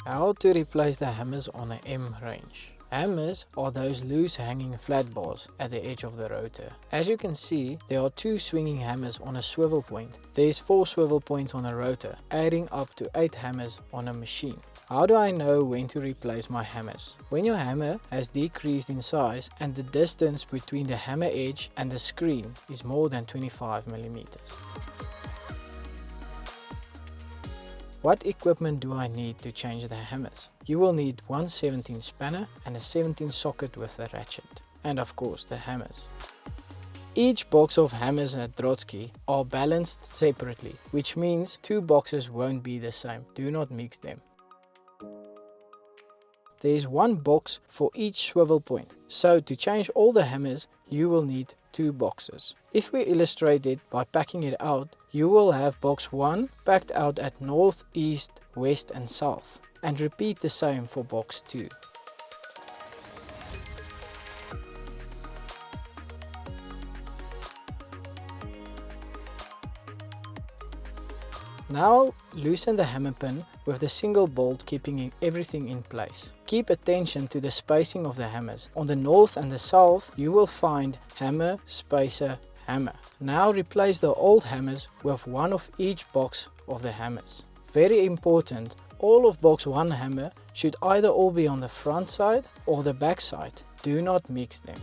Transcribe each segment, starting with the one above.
How to replace the hammers on an M range. Hammers are those loose hanging flat bars at the edge of the rotor. As you can see, there are 2 swinging hammers on a swivel point. There is 4 swivel points on a rotor, adding up to 8 hammers on a machine. How do I know when to replace my hammers? When your hammer has decreased in size and the distance between the hammer edge and the screen is more than 25 millimeters. What equipment do I need to change the hammers? You will need one 17 spanner and a 17 socket with a ratchet, and of course the hammers. Each box of hammers at Drotsky are balanced separately, which means 2 boxes won't be the same. Do not mix them. There is 1 box for each swivel point, so to change all the hammers you will need 2 boxes. If we illustrate it by packing it out, you will have box 1 packed out at north, east, west and south, and repeat the same for box 2. Now loosen the hammer pin with the single bolt, keeping everything in place. Keep attention to the spacing of the hammers. On the north and the south you will find hammer, spacer, hammer. Now replace the old hammers with 1 of each box of the hammers. Very important, all of box 1 hammer should either all be on the front side or the back side. Do not mix them.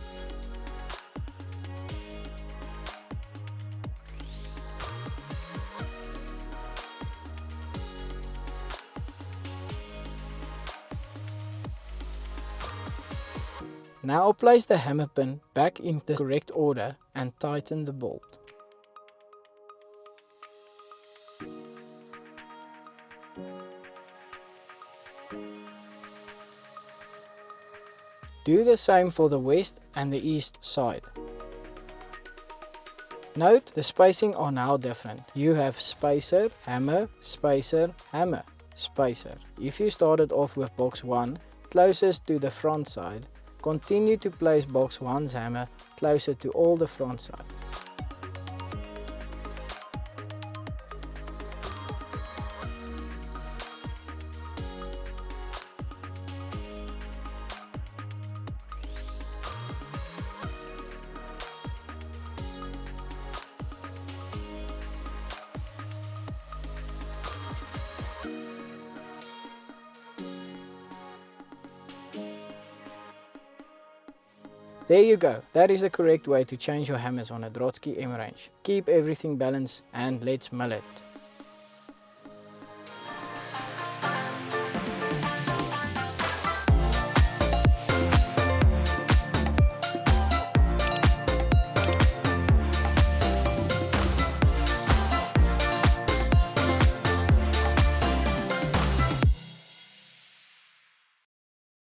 Now place the hammer pin back in the correct order and tighten the bolt. Do the same for the west and the east side. Note the spacing are now different. You have spacer, hammer, spacer, hammer, spacer. If you started off with box 1 closest to the front side, continue to place box 1's hammer closer to all the front side. There you go, that is the correct way to change your hammers on a Drotsky M range. Keep everything balanced and let's mill it.